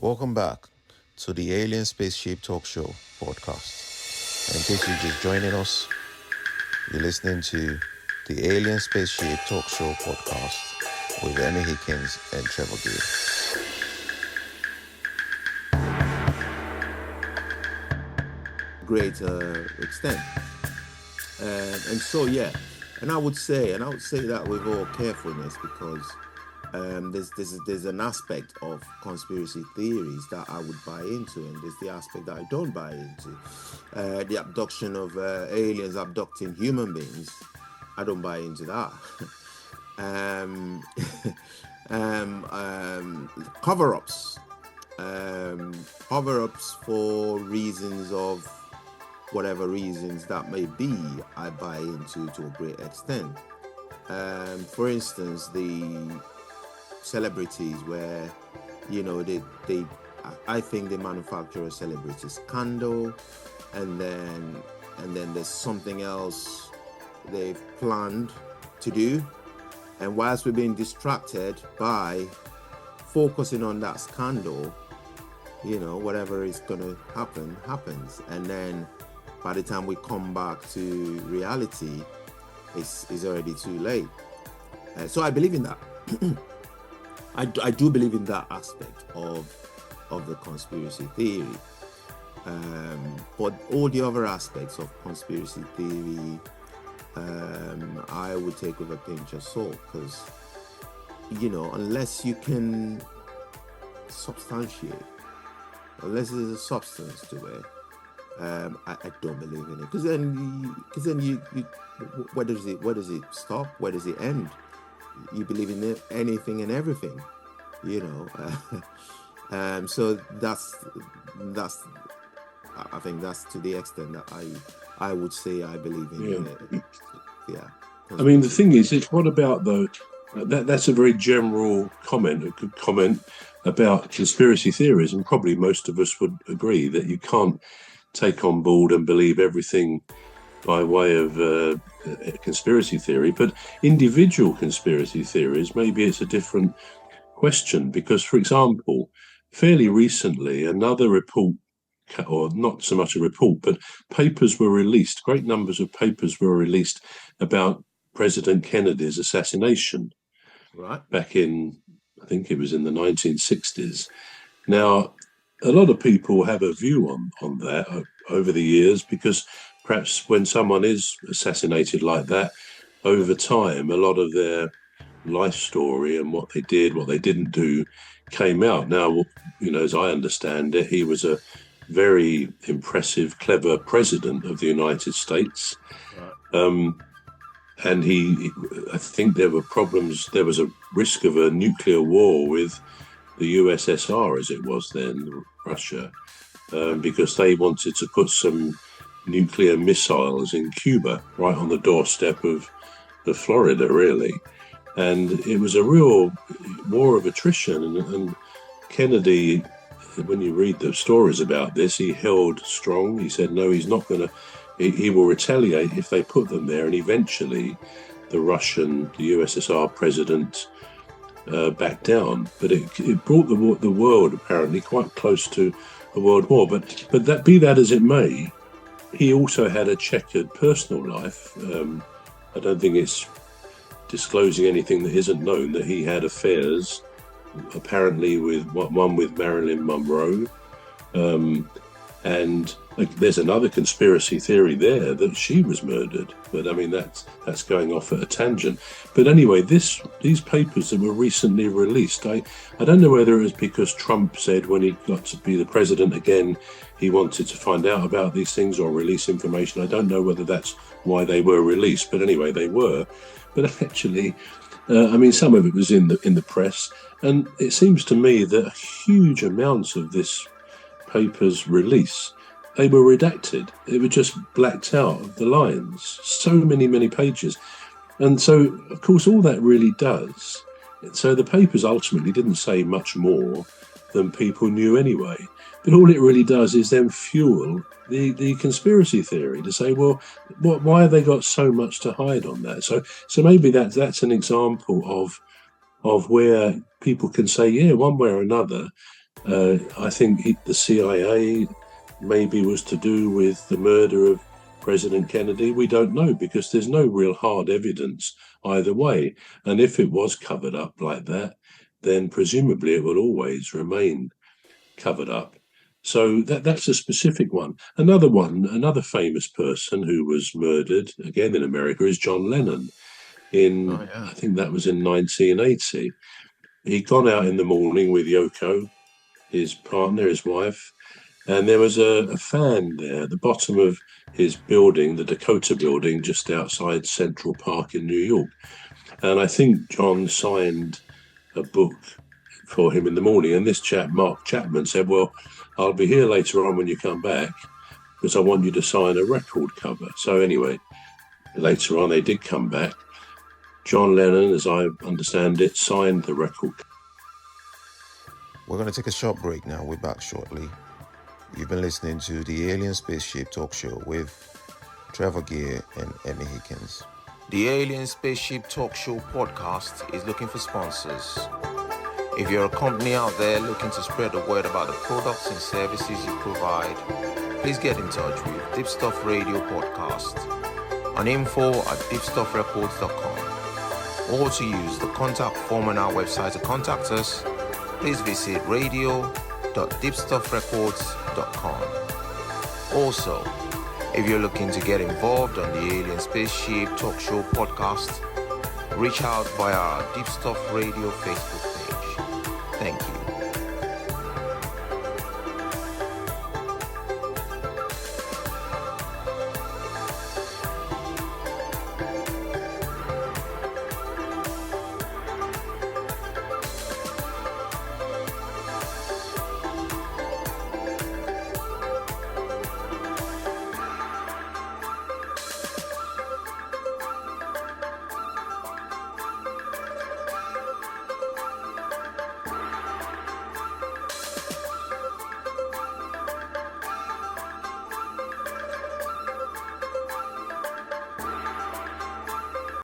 Welcome back to the Alien Spaceship Talk Show podcast. And in case you're just joining us, you're listening to the Alien Spaceship Talk Show podcast with Emmy, Hikins, and Trevor. Great extent, and so yeah, and I would say that with all carefulness, because there's an aspect of conspiracy theories that I would buy into, and there's the aspect that I don't buy into. The abduction of aliens abducting human beings, I don't buy into that. Cover-ups for reasons of whatever reasons that may be, I buy into to a great extent. For instance, the celebrities where, I think they manufacture a celebrity scandal, and then there's something else they've planned to do, and whilst we're being distracted by focusing on that scandal, whatever is going to happen happens, and then by the time we come back to reality, it's already too late. So I believe in that. I do believe in that aspect of the conspiracy theory. But all the other aspects of conspiracy theory, I would take with a pinch of salt, because, unless you can substantiate, unless there's a substance to it, I don't believe in it. Because then you where does it stop? Where does it end? You believe in anything and everything, so that's I think that's to the extent that I would say I believe in it. Yeah. I mean, the thing is what about though? That's a very general comment, a good comment about conspiracy theories, and probably most of us would agree that you can't take on board and believe everything by way of conspiracy theory. But individual conspiracy theories, maybe it's a different question, because, for example, fairly recently, another report, or not so much a report, but papers were released, great numbers of papers were released about President Kennedy's assassination. Right. Back in, I think it was in the 1960s. Now, a lot of people have a view on that over the years, because perhaps when someone is assassinated like that, over time, a lot of their life story and what they did, what they didn't do, came out. Now, as I understand it, he was a very impressive, clever president of the United States. Right. And I think there were problems. There was a risk of a nuclear war with the USSR, as it was then, Russia, because they wanted to put some nuclear missiles in Cuba, right on the doorstep of Florida, really. And it was a real war of attrition. And Kennedy, when you read the stories about this, he held strong. He said, no, he's not going to, he will retaliate if they put them there. And eventually the USSR president backed down. But it brought the world apparently quite close to a world war. But that, be that as it may, he also had a checkered personal life. I don't think it's disclosing anything that isn't known, that he had affairs, apparently with Marilyn Monroe, and there's another conspiracy theory there that she was murdered. But I mean, that's going off at a tangent. But anyway, these papers that were recently released, I don't know whether it was because Trump said when he got to be the president again, he wanted to find out about these things or release information. I don't know whether that's why they were released, but anyway, they were. But actually, some of it was in the press, and it seems to me that huge amounts of this paper's release, they were redacted. It was just blacked out of the lines. So many pages. And so, of course, all that really does. So the papers ultimately didn't say much more than people knew anyway. But all it really does is then fuel the conspiracy theory to say, well, why have they got so much to hide on that? So maybe that's an example of where people can say, yeah, one way or another, I think the CIA maybe was to do with the murder of President Kennedy. We don't know, because there's no real hard evidence either way. And if it was covered up like that, then presumably it will always remain covered up. So that's a specific one. Another famous person who was murdered, again in America, is John Lennon. I think that was in 1980. He'd gone out in the morning with Yoko, his partner, his wife, and there was a fan there at the bottom of his building, the Dakota building, just outside Central Park in New York. And I think John signed a book for him in the morning. And this chap, Mark Chapman, said, well, I'll be here later on when you come back, because I want you to sign a record cover. So anyway, later on, they did come back. John Lennon, as I understand it, signed the record. We're going to take a short break now. We're back shortly. You've been listening to the Alien Spaceship Talk Show with Trevor Gear and Emmy Hikins. The Alien Spaceship Talk Show podcast is looking for sponsors. If you're a company out there looking to spread the word about the products and services you provide, please get in touch with Deepstuff Radio Podcast on info@deepstuffrecords.com, or to use the contact form on our website to contact us, please visit radio.deepstuffrecords.com. Also, if you're looking to get involved on the Alien Spaceship Talk Show podcast, reach out via our Deepstuff Radio Facebook page. Thank you.